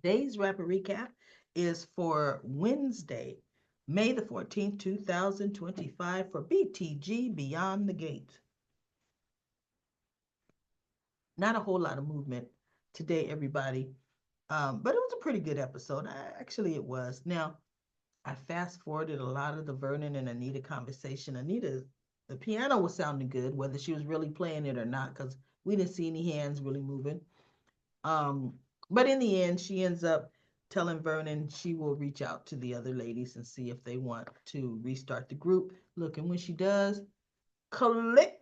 Today's rapid recap is for Wednesday, May the 14th, 2025 for BTG Beyond the Gates. Not a whole lot of movement today, everybody, but it was a pretty good episode. Actually, it was. Now, I fast forwarded a lot of the Vernon and Anita conversation. Anita, the piano was sounding good, whether she was really playing it or not, because we didn't see any hands really moving. Um, but in the end, she ends up telling Vernon she will reach out to the other ladies and see if they want to restart the group. Look, and when she does, click,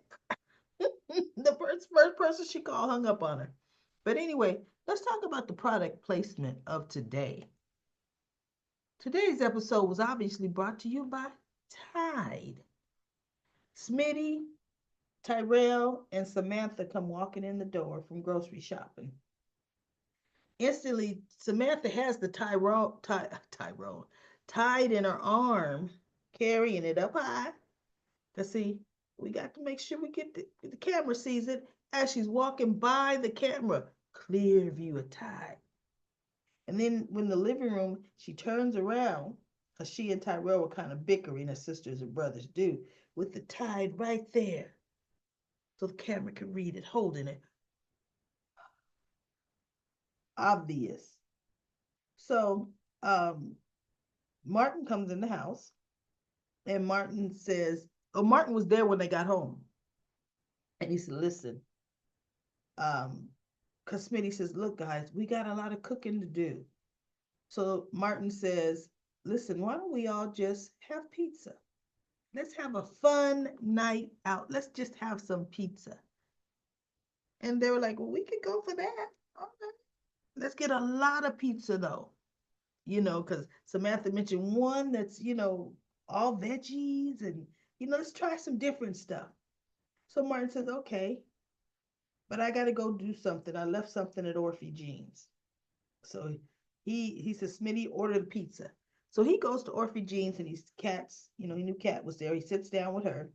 the first person she called hung up on her. But anyway, let's talk about the product placement of today. Today's episode was obviously brought to you by Tide. Smitty, Tyrell, and Samantha come walking in the door from grocery shopping. Instantly, Samantha has the Tyrone tied in her arm, carrying it up high. Cause see, we got to make sure we get the camera sees it as she's walking by the camera. Clear view of Ty. And then when the living room, she turns around, cause she and Tyrell were kind of bickering as sisters and brothers do, with the tide right there, so the camera can read it, holding it. Obvious. So Martin comes in the house and Martin says, oh, Martin was there when they got home. And he said, listen, because Smitty says, look, guys, we got a lot of cooking to do. So Martin says, listen, why don't we all just have pizza? Let's have a fun night out. Let's just have some pizza. And they were like, well, we could go for that. Okay. Let's get a lot of pizza though. Because Samantha mentioned one that's, all veggies and, let's try some different stuff. So Martin says, okay, but I got to go do something. I left something at Orphy Jeans. So he says, Smitty, order the pizza. So he goes to Orphy Jeans and he's Kat's, he knew Kat was there. He sits down with her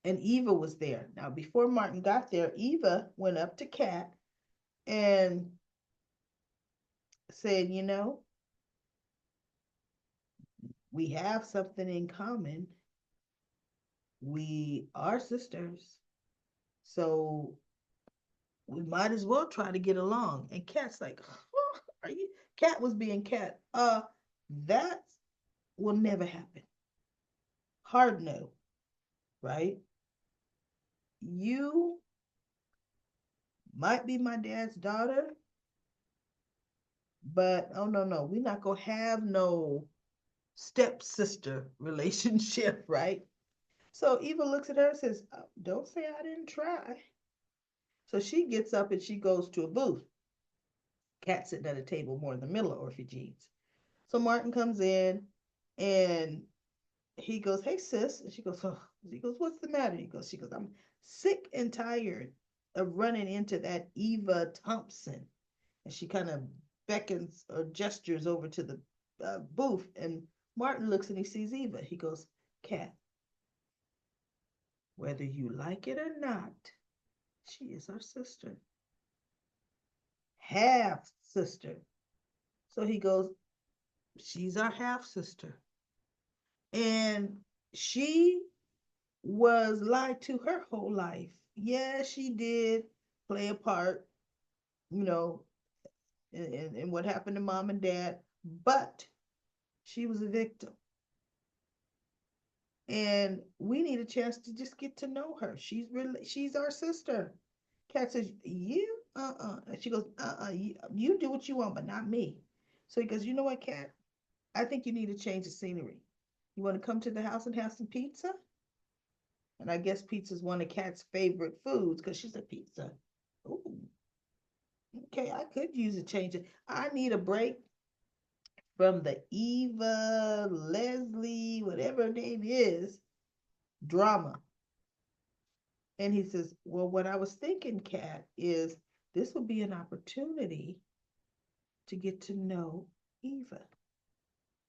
and Eva was there. Now, before Martin got there, Eva went up to Kat and said, we have something in common. We are sisters. So we might as well try to get along. And Kat's like, huh, are you? Kat was being Kat. That will never happen. Hard no, right? You might be my dad's daughter, but oh no, no, we're not gonna have no stepsister relationship, right? So Eva looks at her and says, oh, don't say I didn't try. So she gets up and she goes to a booth. Kat sitting at a table more in the middle of Orphy Jeans. So Martin comes in and he goes, hey sis. And she goes, oh. He goes, what's the matter? She goes, I'm sick and tired of running into that Eva Thompson. And she kind of beckons or gestures over to the booth. And Martin looks and he sees Eva. He goes, Kat, whether you like it or not, she is our sister, half sister. So he goes, she's our half sister. And she was lied to her whole life. Yeah, she did play a part, you know, in what happened to mom and dad, but she was a victim. And we need a chance to just get to know her. She's our sister. Kat says, you, And she goes, you do what you want, but not me. So he goes, you know what, Kat? I think you need to change the scenery. You want to come to the house and have some pizza? And I guess pizza is one of Kat's favorite foods because she's a pizza. Ooh, okay, I could use a change. I need a break from the Eva, Leslie, whatever her name is, drama. And he says, well, what I was thinking, Kat, is this would be an opportunity to get to know Eva,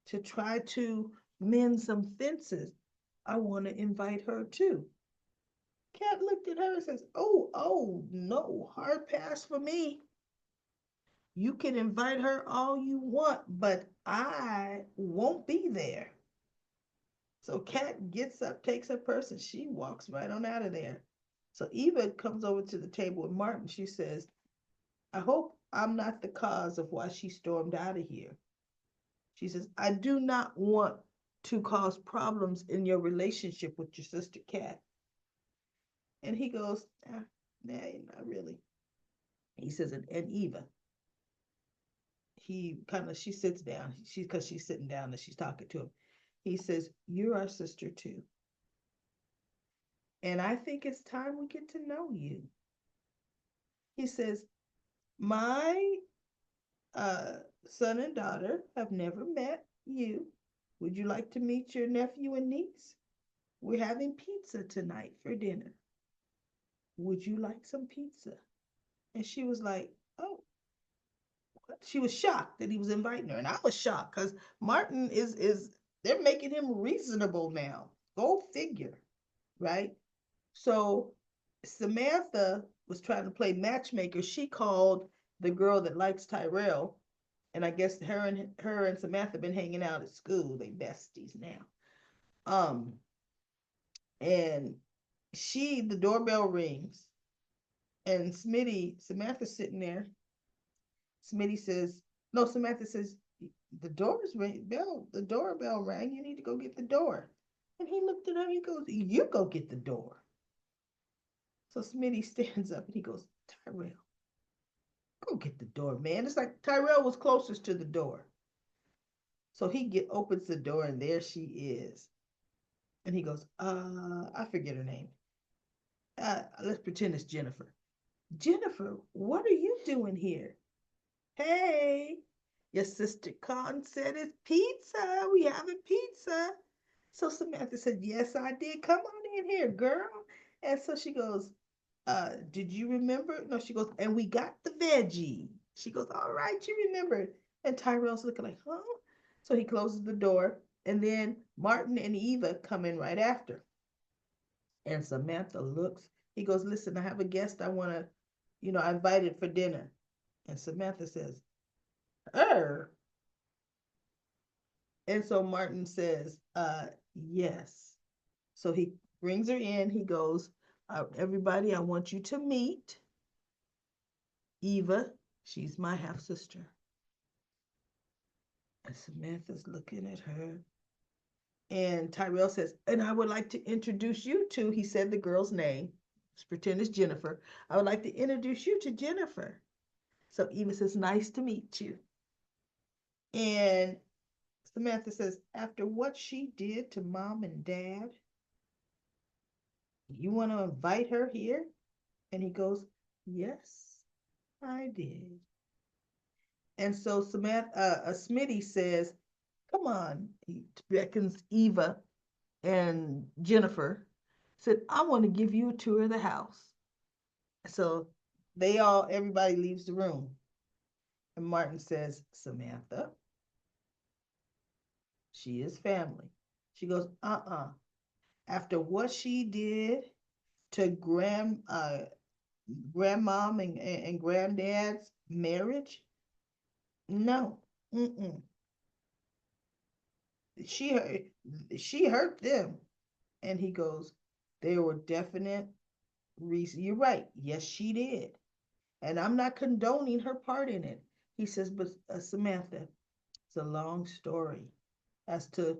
to try to mend some fences. I want to invite her too. Kat looked at her and says, oh, no, hard pass for me. You can invite her all you want, but I won't be there. So Kat gets up, takes her purse, and she walks right on out of there. So Eva comes over to the table with Martin. She says, I hope I'm not the cause of why she stormed out of here. She says, I do not want to cause problems in your relationship with your sister Kat. And he goes, nah, not really. He says, and Eva, she sits down. Because she's sitting down and she's talking to him. He says, you're our sister too. And I think it's time we get to know you. He says, my uh, son and daughter have never met you. Would you like to meet your nephew and niece? We're having pizza tonight for dinner. Would you like some pizza? And she was like, oh, what? She was shocked that he was inviting her. And I was shocked because Martin is they're making him reasonable now. Go figure, right? So Samantha was trying to play matchmaker. She called the girl that likes Tyrell, and I guess her and Samantha been hanging out at school. They besties now. Um, and the doorbell rings, and Samantha's sitting there. Smitty says, no, Samantha says, the doorbell rang. You need to go get the door. And he looked at her. He goes, you go get the door. So Smitty stands up and he goes, Tyrell, go get the door, man. It's like Tyrell was closest to the door. So opens the door and there she is. And he goes, I forget her name. Let's pretend it's Jennifer. Jennifer, what are you doing here? Hey, your sister Con said it's pizza. We having pizza. So Samantha said, yes, I did. Come on in here, girl. And so she goes, did you remember? No, she goes, and we got the veggie. She goes, all right, you remembered. And Tyrell's looking like, huh? So he closes the door, and then Martin and Eva come in right after. And Samantha looks, he goes, listen, I have a guest I want to, I invited for dinner. And Samantha says, er. And so Martin says, yes. So he brings her in. He goes, everybody, I want you to meet Eva. She's my half sister. And Samantha's looking at her. And Tyrell says, and I would like to introduce you to, he said the girl's name. Let's pretend it's Jennifer. I would like to introduce you to Jennifer. So Eva says, nice to meet you. And Samantha says, after what she did to mom and dad, you want to invite her here? And he goes, yes, I did. And so Smitty says, come on. He beckons Eva and Jennifer, said, I want to give you a tour of the house. So everybody leaves the room. And Martin says, Samantha, she is family. She goes, After what she did to grandmom and granddad's marriage, no. Mm-mm. She hurt them. And he goes, there were definite reasons. You're right. Yes, she did. And I'm not condoning her part in it. He says, but Samantha, it's a long story as to,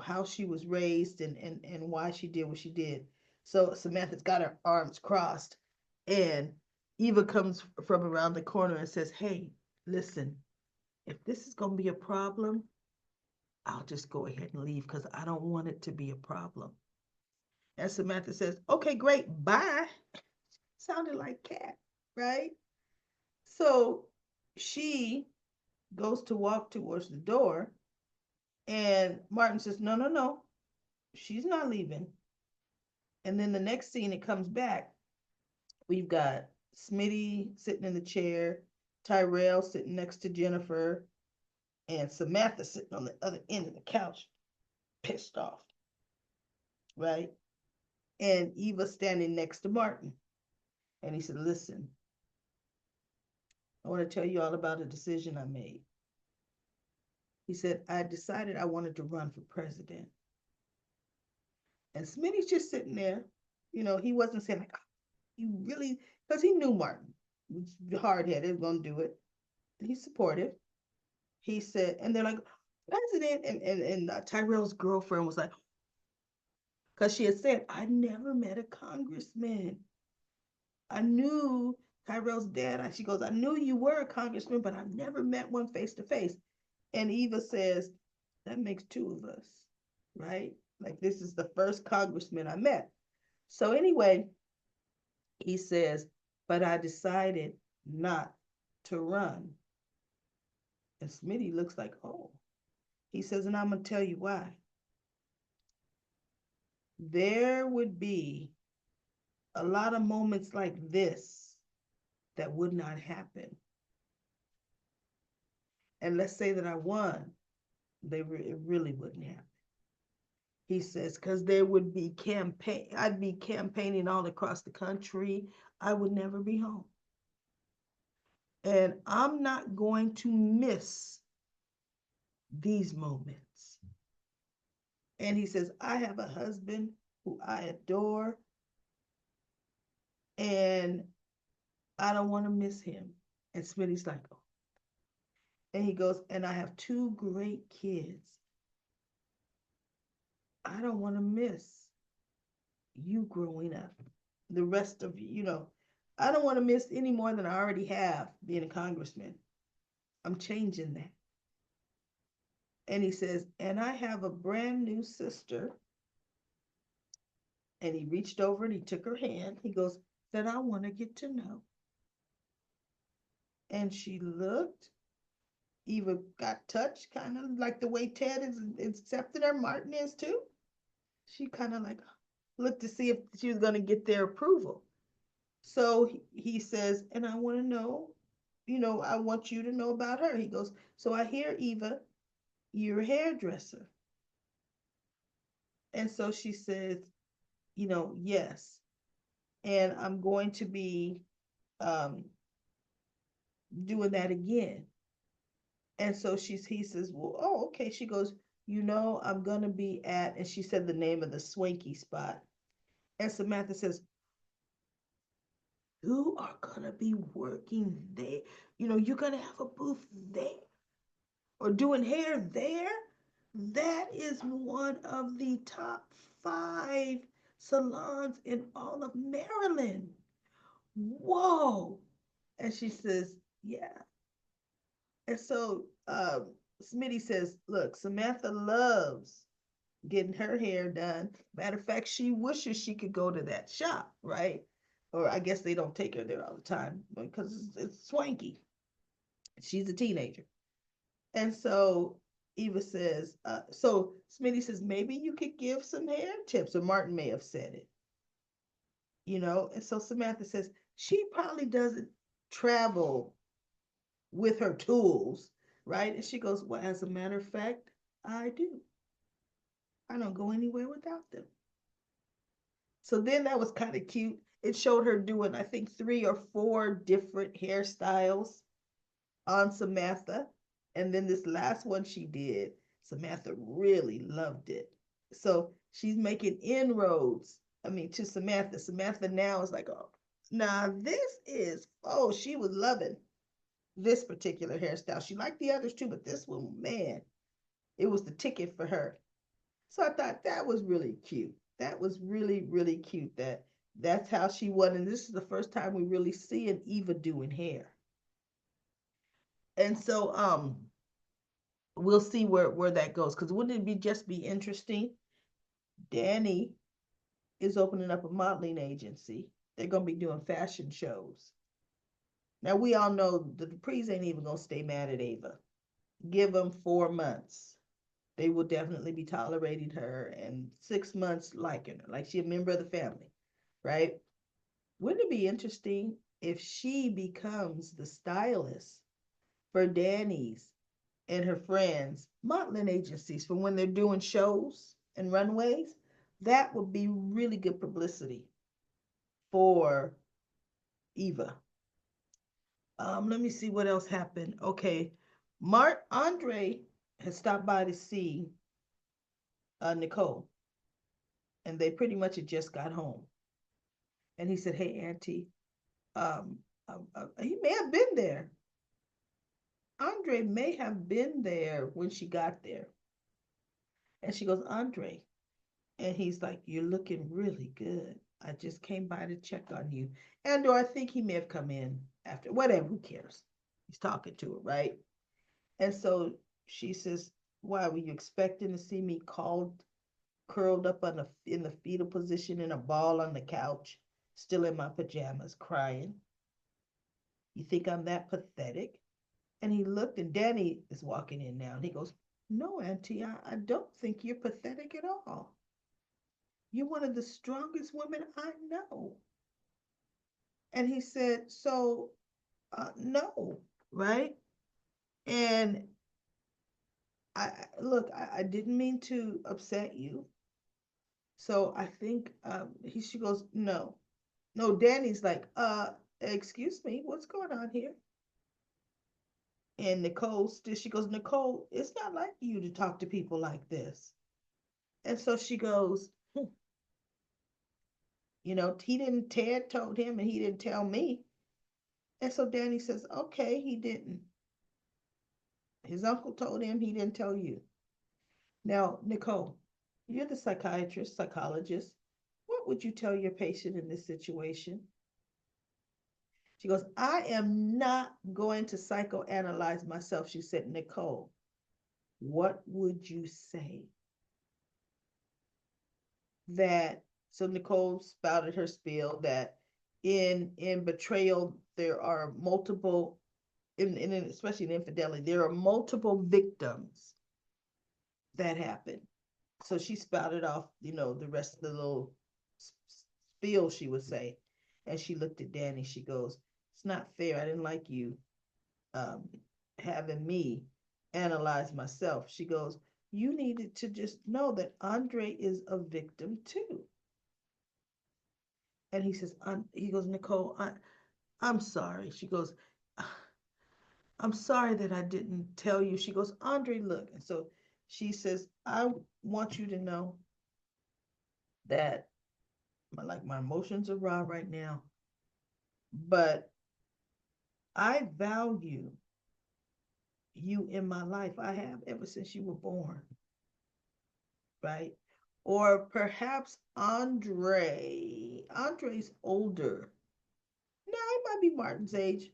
how she was raised and why she did what she did. So Samantha's got her arms crossed. And Eva comes from around the corner and says, hey, listen, if this is going to be a problem, I'll just go ahead and leave because I don't want it to be a problem. And Samantha says, okay, great, bye. Sounded like Cat, right? So she goes to walk towards the door, and Martin says, no, no, no, she's not leaving. And then the next scene, it comes back. We've got Smitty sitting in the chair, Tyrell sitting next to Jennifer, and Samantha sitting on the other end of the couch, pissed off, right? And Eva standing next to Martin. And he said, listen, I want to tell you all about a decision I made. He said, I decided I wanted to run for president. And Smitty's just sitting there. He wasn't saying, like, oh, you really, because he knew Martin was hard headed, going to do it. And he's supportive. He said, and they're like, president. And Tyrell's girlfriend was like, because she had said, I never met a congressman. I knew Tyrell's dad. She goes, I knew you were a congressman, but I've never met one face to face. And Eva says, that makes two of us, right? Like, this is the first congressman I met. So anyway, he says, but I decided not to run. And Smitty looks like, oh. He says, and I'm going to tell you why. There would be a lot of moments like this that would not happen. And let's say that I won, it really wouldn't happen. He says, because there would be I'd be campaigning all across the country. I would never be home. And I'm not going to miss these moments. And he says, I have a husband who I adore, and I don't want to miss him. And Smitty's like, oh. And he goes, and I have two great kids. I don't want to miss you growing up. The rest of you, I don't want to miss any more than I already have being a congressman. I'm changing that. And he says, and I have a brand new sister. And he reached over and he took her hand. He goes, that I want to get to know. And she looked. Eva got touched, kind of like the way Ted is accepting her, Martin is too. She kind of like looked to see if she was going to get their approval. So he says, and I want to know, I want you to know about her. He goes, so I hear, Eva, you're a hairdresser. And so she says, yes. And I'm going to be doing that again. And so he says, well, oh, okay. She goes, I'm going to be at, and she said the name of the swanky spot. And Samantha says, you are going to be working there. You're going to have a booth there or doing hair there. That is one of the top 5 salons in all of Maryland. Whoa. And she says, yeah. And so Smitty says, look, Samantha loves getting her hair done. Matter of fact, she wishes she could go to that shop, right? Or I guess they don't take her there all the time because it's swanky. She's a teenager. And so Eva says, so Smitty says, maybe you could give some hair tips, or Martin may have said it. And so Samantha says, she probably doesn't travel with her tools, right? And she goes, well, as a matter of fact, I do. I don't go anywhere without them. So then that was kind of cute. It showed her doing, I think, 3 or 4 different hairstyles on Samantha. And then this last one she did, Samantha really loved it. So she's making inroads, to Samantha. Samantha now is like, oh, now she was loving this particular hairstyle. She liked the others too, but this one, man, it was the ticket for her. So I thought that was really cute. That was really, really cute. That's how she won. And this is the first time we really see an Eva doing hair. And so we'll see where that goes. Because wouldn't it just be interesting? Danny is opening up a modeling agency. They're going to be doing fashion shows. Now, we all know the Duprees ain't even going to stay mad at Ava. Give them 4 months. They will definitely be tolerating her, and 6 months liking her, like she's a member of the family, right? Wouldn't it be interesting if she becomes the stylist for Danny's and her friends' modeling agencies for when they're doing shows and runways? That would be really good publicity for Eva. Let me see what else happened. Okay, Mark Andre had stopped by to see Nicole, and they pretty much had just got home. And he said, "Hey, Auntie, um, he may have been there. Andre may have been there when she got there." And she goes, "Andre," and he's like, "You're looking really good. I just came by to check on you." And or I think he may have come in after, whatever, who cares? He's talking to her, right? And so she says, "Why were you expecting to see me called, curled up on in the fetal position in a ball on the couch, still in my pajamas, crying? You think I'm that pathetic?" And he looked, and Danny is walking in now, and he goes, "No, Auntie, I don't think you're pathetic at all. You're one of the strongest women I know." And he said, "So, no, right?" And look, I didn't mean to upset you. So I think she goes, "No, no." Danny's like, excuse me, what's going on here?" And Nicole still, she goes, "Nicole, it's not like you to talk to people like this." And so she goes, he didn't, Ted told him and he didn't tell me. And so Danny says, "Okay, he didn't. His uncle told him, he didn't tell you." Now, Nicole, you're the psychiatrist, psychologist. What would you tell your patient in this situation? She goes, "I am not going to psychoanalyze myself." She said, "Nicole, what would you say?" That, so Nicole spouted her spiel that in betrayal, there are multiple, especially in infidelity, there are multiple victims that happen. So she spouted off, the rest of the little spiel she would say. And she looked at Danny. She goes, "It's not fair. I didn't like you um, having me analyze myself." She goes, "You needed to just know that Andre is a victim too." And he goes, "Nicole, I'm sorry." She goes, "I'm sorry that I didn't tell you." She goes, "Andre, look." And so she says, "I want you to know that my emotions are raw right now, but I value you in my life. I have ever since you were born, right?" Or perhaps Andre's older. No, he might be Martin's age.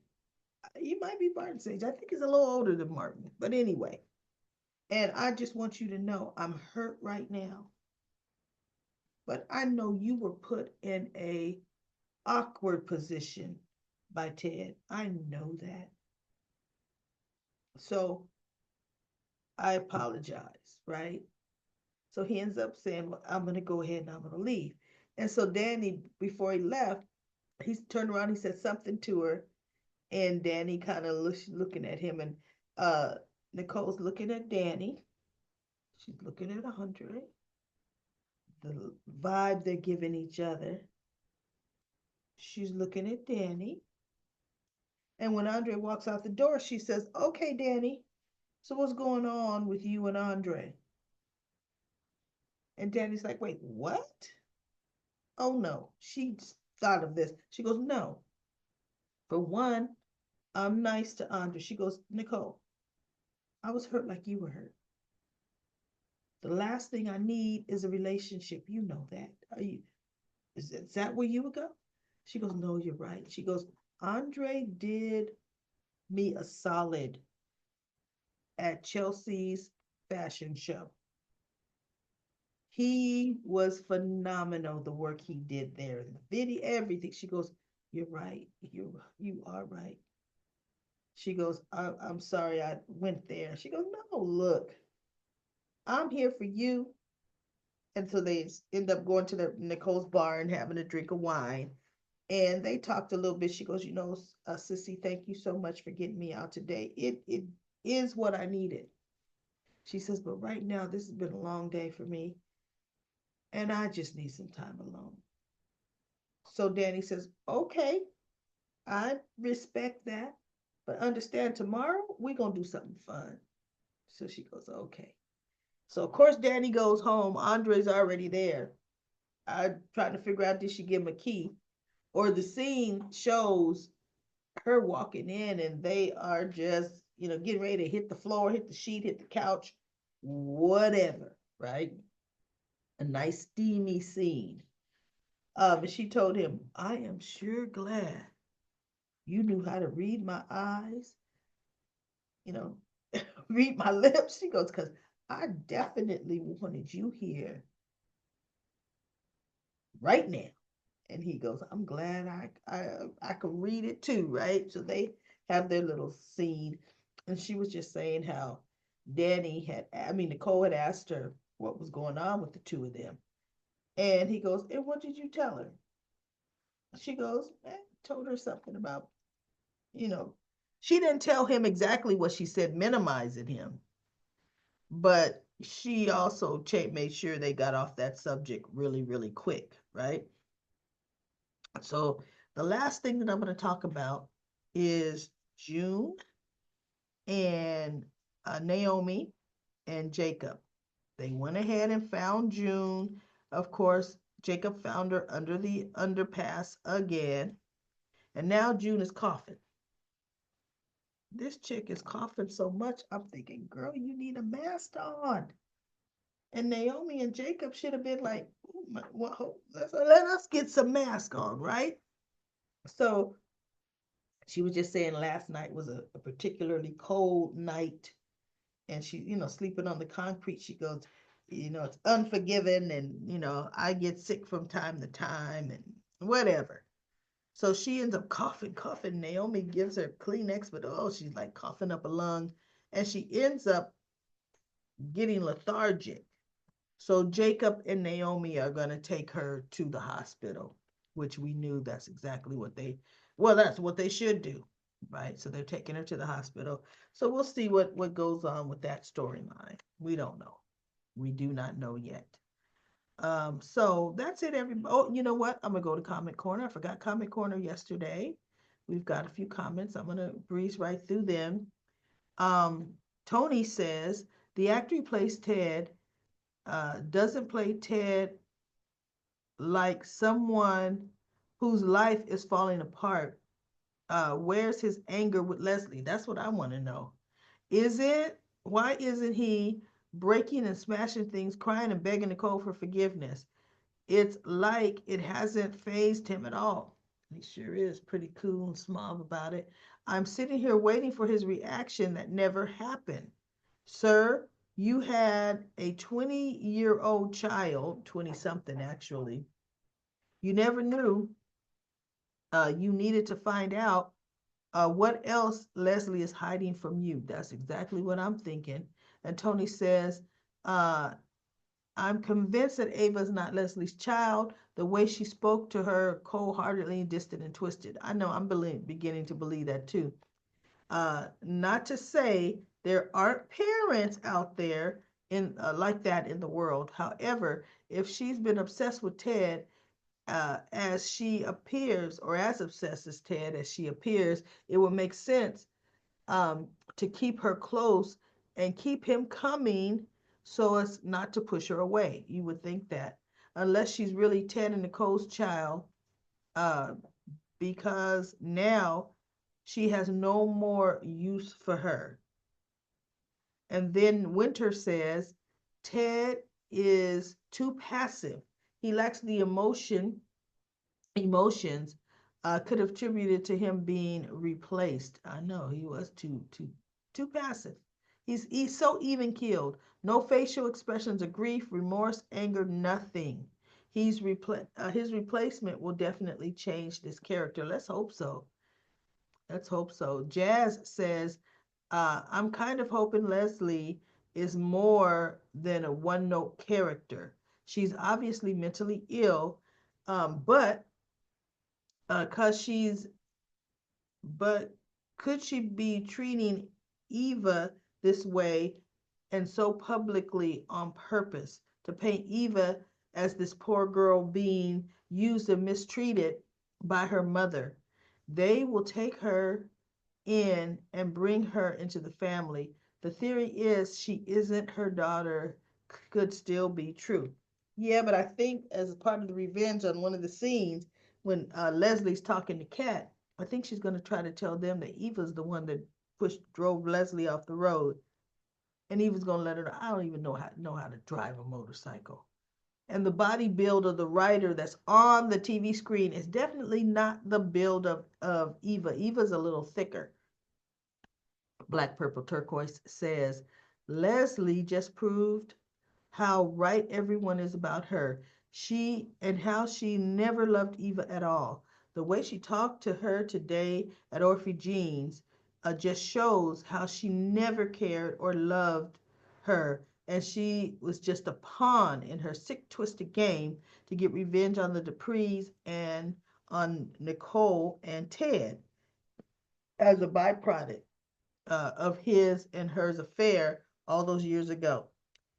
He might be Martin's age. I think he's a little older than Martin. But anyway, and I just want you to know I'm hurt right now. But I know you were put in a awkward position by Ted. I know that. So I apologize, right? So he ends up saying, "Well, I'm going to go ahead and I'm going to leave." And so Danny, before he left, he turned around, he said something to her, and Danny kind of looking at him, and uh, Nicole's looking at Danny. She's looking at Andre. The vibe they're giving each other. She's looking at Danny. And when Andre walks out the door, she says, "Okay, Danny, so what's going on with you and Andre?" And Danny's like, "Wait, what?" "Oh, no." She thought of this. She goes, "No. For one, I'm nice to Andre." She goes, "Nicole, I was hurt like you were hurt. The last thing I need is a relationship. You know that. Is that where you would go?" She goes, "No, you're right." She goes, "Andre did me a solid at Chelsea's fashion show. He was phenomenal, the work he did there, the video, everything." She goes, "You're right. You are right." She goes, I'm sorry I went there." She goes, "No, look, I'm here for you." And so they end up going to Nicole's bar and having a drink of wine. And they talked a little bit. She goes, "Sissy, thank you so much for getting me out today. It is what I needed." She says, "But right now, this has been a long day for me, and I just need some time alone." So Danny says, "Okay, I respect that." but understand tomorrow we're going to do something fun. So she goes, okay. So of course Danny goes home. Andre's already there. I trying to figure out, did she give him a key? Or the scene shows her walking in and they are just, getting ready to hit the floor, hit the sheet, hit the couch, whatever, right? A nice steamy scene. And she told him, I am sure glad you knew how to read my eyes, you know, read my lips. She goes, because I definitely wanted you here right now. And he goes, I'm glad I could read it too, right? So they have their little scene. And she was just saying how Nicole had asked her what was going on with the two of them. And he goes, and what did you tell her? She goes, told her something about, you know, she didn't tell him exactly what she said, minimizing him, but she also made sure they got off that subject really, really quick, right? So the last thing that I'm going to talk about is June and Naomi and Jacob. They went ahead and found June. Of course, Jacob found her under the underpass again. And now June is coughing. This chick is coughing so much, I'm thinking, girl, you need a mask on. And Naomi and Jacob should have been like, well, let us get some mask on, right? So she was just saying last night was a particularly cold night. And she, sleeping on the concrete, she goes, it's unforgiving. And, I get sick from time to time and whatever. So she ends up coughing, coughing. Naomi gives her Kleenex, but she's like coughing up a lung. And she ends up getting lethargic. So Jacob and Naomi are going to take her to the hospital, which we knew that's exactly that's what they should do, right? So they're taking her to the hospital. So we'll see what goes on with that storyline. We don't know. We do not know yet. So that's it, everybody. Oh, you know what? I'm gonna go to Comment Corner. I forgot Comment Corner yesterday. We've got a few comments. I'm gonna breeze right through them. Tony says the actor who plays Ted doesn't play Ted like someone whose life is falling apart. Where's his anger with Leslie? That's what I want to know. Why isn't he breaking and smashing things, crying and begging Nicole for forgiveness? It's like it hasn't fazed him at all. He sure is pretty cool and suave about it. I'm sitting here waiting for his reaction that never happened. Sir, you had a 20-year-old child, 20 something actually. You never knew. You needed to find out what else Leslie is hiding from you. That's exactly what I'm thinking. And Tony says, uh, I'm convinced that Ava is not Leslie's child. The way she spoke to her cold-heartedly, distant and twisted. I know I'm beginning to believe that too. Not to say there aren't parents out there in like that in the world. However, if she's been obsessed with Ted as she appears, or as obsessed as Ted as she appears, it would make sense to keep her close and keep him coming so as not to push her away. You would think that, unless she's really Ted and Nicole's child, uh, because now she has no more use for her. And then Winter says, Ted is too passive. He lacks the emotions could have attributed to him being replaced. I know he was too passive. He's so even keeled. No facial expressions of grief, remorse, anger, nothing. His replacement will definitely change this character. Let's hope so. Let's hope so. Jazz says, I'm kind of hoping Leslie is more than a one-note character. She's obviously mentally ill, but cause but could she be treating Eva this way and so publicly on purpose to paint Eva as this poor girl being used and mistreated by her mother? They will take her in and bring her into the family. The theory is she isn't her daughter, could still be true. Yeah, but I think as part of the revenge on one of the scenes, when Leslie's talking to Kat, I think she's going to try to tell them that Eva's the one that drove Leslie off the road, and Eva's going to let her know, I don't even know how to drive a motorcycle. And the body build of the writer that's on the TV screen is definitely not the build of Eva. Eva's a little thicker. Black Purple Turquoise says, Leslie just proved how right everyone is about her. How she never loved Eva at all. The way she talked to her today at Orphe Jean's just shows how she never cared or loved her. And she was just a pawn in her sick, twisted game to get revenge on the Duprees and on Nicole and Ted as a byproduct of his and hers affair all those years ago.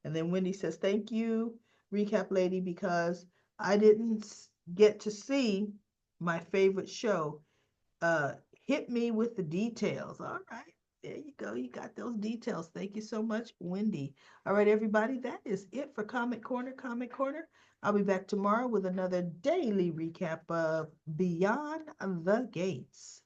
And then Wendy says, thank you, recap lady, because I didn't get to see my favorite show. Uh, Hit me with the details. All right. There you go. You got those details. Thank you so much, Wendy. All right, everybody. That is it for Comment Corner. Comment Corner. I'll be back tomorrow with another daily recap of Beyond the Gates.